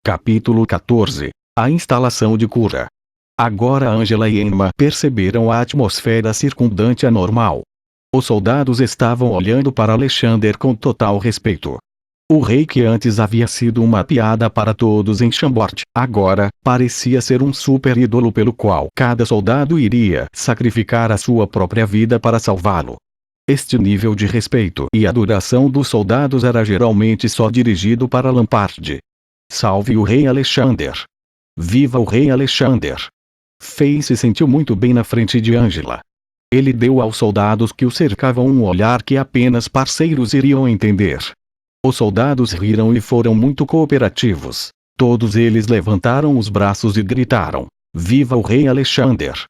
Capítulo 14. A instalação de cura. Agora Angela e Emma perceberam a atmosfera circundante anormal. Os soldados estavam olhando para Alexander com total respeito. O rei, que antes havia sido uma piada para todos em Chambord, agora parecia ser um super ídolo pelo qual cada soldado iria sacrificar a sua própria vida para salvá-lo. Este nível de respeito e adoração dos soldados era geralmente só dirigido para Lampard. Salve o rei Alexander! Viva o rei Alexander! Fay se sentiu muito bem na frente de Angela. Ele deu aos soldados que o cercavam um olhar que apenas parceiros iriam entender. Os soldados riram e foram muito cooperativos. Todos eles levantaram os braços e gritaram: Viva o rei Alexander!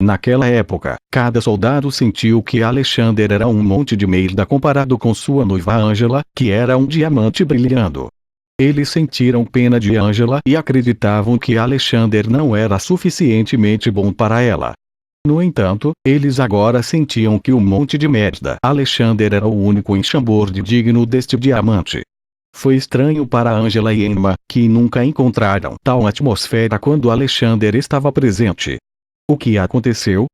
Naquela época, cada soldado sentiu que Alexander era um monte de merda comparado com sua noiva Angela, que era um diamante brilhando. Eles sentiram pena de Angela e acreditavam que Alexander não era suficientemente bom para ela. No entanto, eles agora sentiam que o monte de merda Alexander era o único em Chambord digno deste diamante. Foi estranho para Angela e Emma, que nunca encontraram tal atmosfera quando Alexander estava presente. O que aconteceu?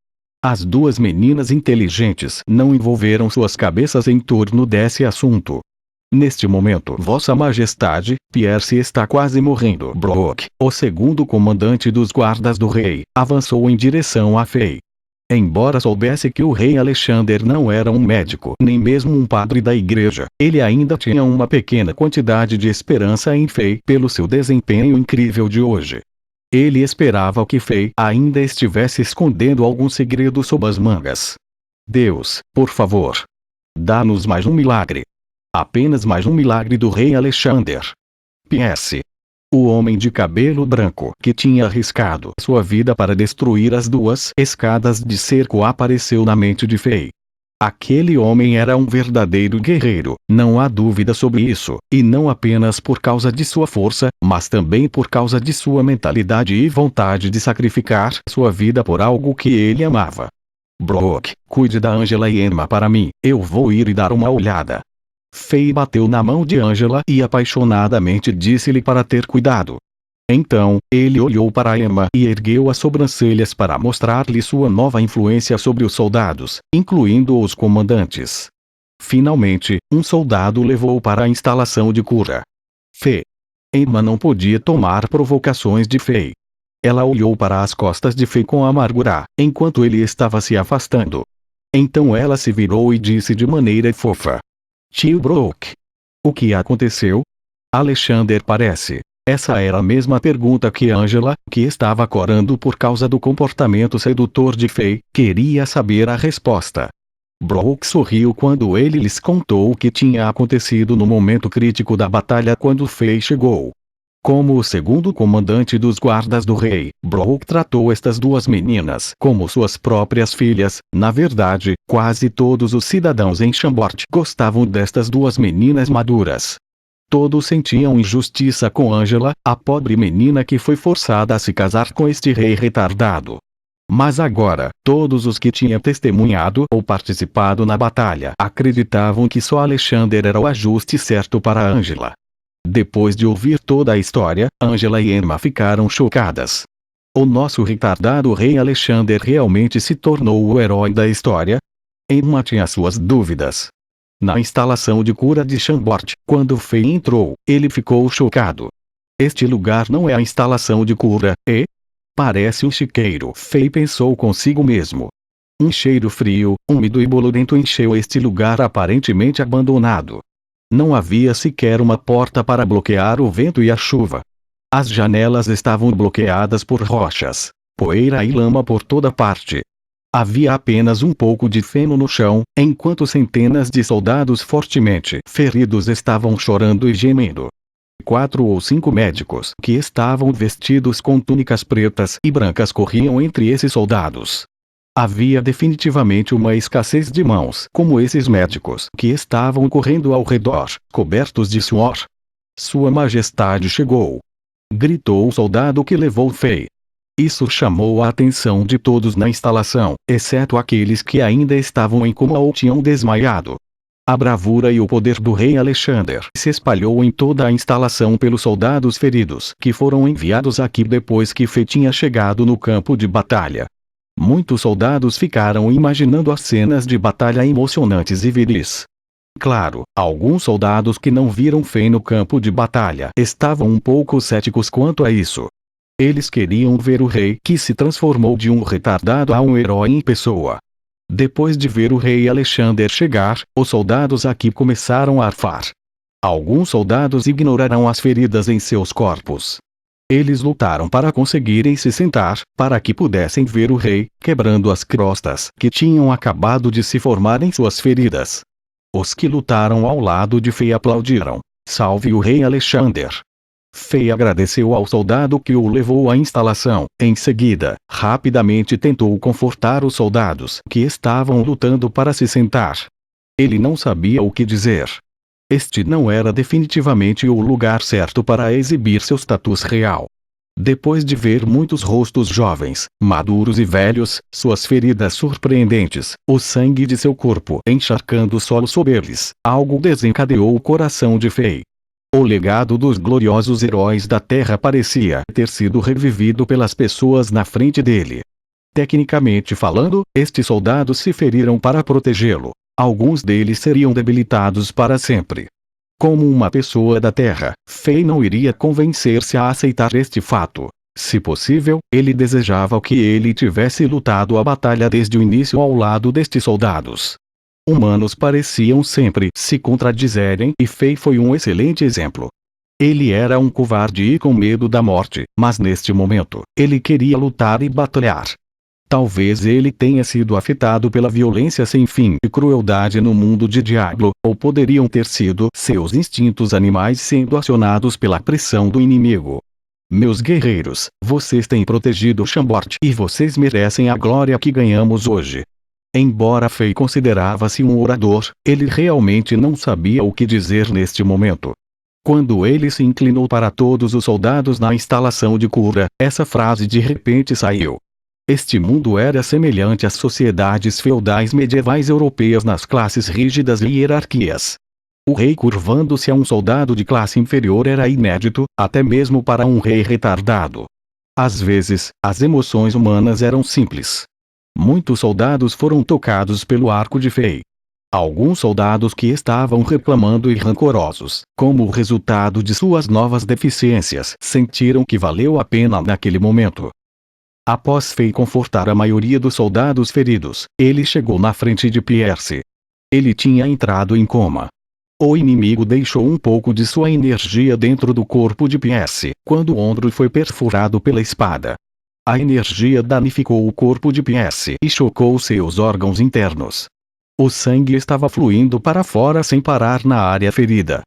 As duas meninas inteligentes não envolveram suas cabeças em torno desse assunto. Neste momento, Vossa Majestade, Pierce está quase morrendo. Brock, o segundo comandante dos guardas do rei, avançou em direção a Fay. Embora soubesse que o rei Alexander não era um médico nem mesmo um padre da igreja, ele ainda tinha uma pequena quantidade de esperança em Fay pelo seu desempenho incrível de hoje. Ele esperava que Fay ainda estivesse escondendo algum segredo sob as mangas. Deus, por favor, dá-nos mais um milagre. Apenas mais um milagre do rei Alexander. PS. O homem de cabelo branco que tinha arriscado sua vida para destruir as duas escadas de cerco apareceu na mente de Fay. Aquele homem era um verdadeiro guerreiro, não há dúvida sobre isso, e não apenas por causa de sua força, mas também por causa de sua mentalidade e vontade de sacrificar sua vida por algo que ele amava. Brock, cuide da Angela e Emma para mim, eu vou ir e dar uma olhada. Fay bateu na mão de Angela e apaixonadamente disse-lhe para ter cuidado. Então, ele olhou para Emma e ergueu as sobrancelhas para mostrar-lhe sua nova influência sobre os soldados, incluindo os comandantes. Finalmente, um soldado levou para a instalação de cura. Fay. Emma não podia tomar provocações de Fay. Ela olhou para as costas de Fay com amargura, enquanto ele estava se afastando. Então ela se virou e disse de maneira fofa: Tio Brock. O que aconteceu? Alexander parece. Essa era a mesma pergunta que Angela, que estava corando por causa do comportamento sedutor de Fay, queria saber a resposta. Brock sorriu quando ele lhes contou o que tinha acontecido no momento crítico da batalha quando Fay chegou. Como o segundo comandante dos guardas do rei, Brock tratou estas duas meninas como suas próprias filhas. Na verdade, quase todos os cidadãos em Chambord gostavam destas duas meninas maduras. Todos sentiam injustiça com Angela, a pobre menina que foi forçada a se casar com este rei retardado. Mas agora, todos os que tinham testemunhado ou participado na batalha acreditavam que só Alexander era o ajuste certo para Angela. Depois de ouvir toda a história, Angela e Emma ficaram chocadas. O nosso retardado rei Alexander realmente se tornou o herói da história? Emma tinha suas dúvidas. Na instalação de cura de Chambord, quando Fay entrou, ele ficou chocado. Este lugar não é a instalação de cura, e? Parece um chiqueiro. Fay pensou consigo mesmo. Um cheiro frio, úmido e bolorento encheu este lugar aparentemente abandonado. Não havia sequer uma porta para bloquear o vento e a chuva. As janelas estavam bloqueadas por rochas, poeira e lama por toda parte. Havia apenas um pouco de feno no chão, enquanto centenas de soldados fortemente feridos estavam chorando e gemendo. 4 ou 5 médicos que estavam vestidos com túnicas pretas e brancas corriam entre esses soldados. Havia definitivamente uma escassez de mãos como esses médicos que estavam correndo ao redor, cobertos de suor. Sua Majestade chegou! Gritou o soldado que levou Fay. Isso chamou a atenção de todos na instalação, exceto aqueles que ainda estavam em coma ou tinham desmaiado. A bravura e o poder do rei Alexander se espalhou em toda a instalação pelos soldados feridos que foram enviados aqui depois que Fei tinha chegado no campo de batalha. Muitos soldados ficaram imaginando as cenas de batalha emocionantes e viris. Claro, alguns soldados que não viram Fei no campo de batalha estavam um pouco céticos quanto a isso. Eles queriam ver o rei que se transformou de um retardado a um herói em pessoa. Depois de ver o rei Alexander chegar, os soldados aqui começaram a arfar. Alguns soldados ignoraram as feridas em seus corpos. Eles lutaram para conseguirem se sentar, para que pudessem ver o rei, quebrando as crostas que tinham acabado de se formar em suas feridas. Os que lutaram ao lado de Fei aplaudiram: "Salve o rei Alexander!" Fei agradeceu ao soldado que o levou à instalação. Em seguida, rapidamente tentou confortar os soldados que estavam lutando para se sentar. Ele não sabia o que dizer. Este não era definitivamente o lugar certo para exibir seu status real. Depois de ver muitos rostos jovens, maduros e velhos, suas feridas surpreendentes, o sangue de seu corpo encharcando o solo sob eles, algo desencadeou o coração de Fei. O legado dos gloriosos heróis da Terra parecia ter sido revivido pelas pessoas na frente dele. Tecnicamente falando, estes soldados se feriram para protegê-lo. Alguns deles seriam debilitados para sempre. Como uma pessoa da Terra, Fei não iria convencer-se a aceitar este fato. Se possível, ele desejava que ele tivesse lutado a batalha desde o início ao lado destes soldados. Humanos pareciam sempre se contradizerem e Fei foi um excelente exemplo. Ele era um covarde e com medo da morte, mas neste momento, ele queria lutar e batalhar. Talvez ele tenha sido afetado pela violência sem fim e crueldade no mundo de Diablo, ou poderiam ter sido seus instintos animais sendo acionados pela pressão do inimigo. Meus guerreiros, vocês têm protegido Chambord e vocês merecem a glória que ganhamos hoje. Embora Fei considerava-se um orador, ele realmente não sabia o que dizer neste momento. Quando ele se inclinou para todos os soldados na instalação de cura, essa frase de repente saiu. Este mundo era semelhante às sociedades feudais medievais europeias nas classes rígidas e hierarquias. O rei curvando-se a um soldado de classe inferior era inédito, até mesmo para um rei retardado. Às vezes, as emoções humanas eram simples. Muitos soldados foram tocados pelo arco de Fei. Alguns soldados que estavam reclamando e rancorosos, como resultado de suas novas deficiências, sentiram que valeu a pena naquele momento. Após Fei confortar a maioria dos soldados feridos, ele chegou na frente de Pierce. Ele tinha entrado em coma. O inimigo deixou um pouco de sua energia dentro do corpo de Pierce, quando o ombro foi perfurado pela espada. A energia danificou o corpo de Pierce e chocou seus órgãos internos. O sangue estava fluindo para fora sem parar na área ferida.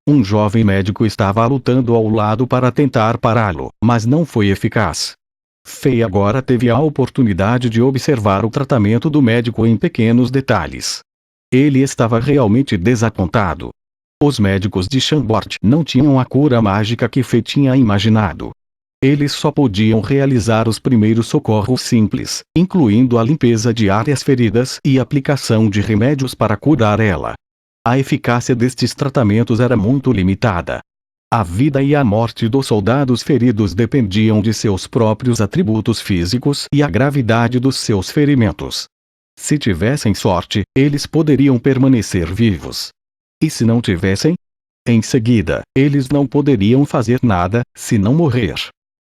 Um jovem médico estava lutando ao lado para tentar pará-lo, mas não foi eficaz. Fei agora teve a oportunidade de observar o tratamento do médico em pequenos detalhes. Ele estava realmente desapontado. Os médicos de Chambord não tinham a cura mágica que Fei tinha imaginado. Eles só podiam realizar os primeiros socorros simples, incluindo a limpeza de áreas feridas e aplicação de remédios para curar ela. A eficácia destes tratamentos era muito limitada. A vida e a morte dos soldados feridos dependiam de seus próprios atributos físicos e a gravidade dos seus ferimentos. Se tivessem sorte, eles poderiam permanecer vivos. E se não tivessem? Em seguida, eles não poderiam fazer nada, se não morrer.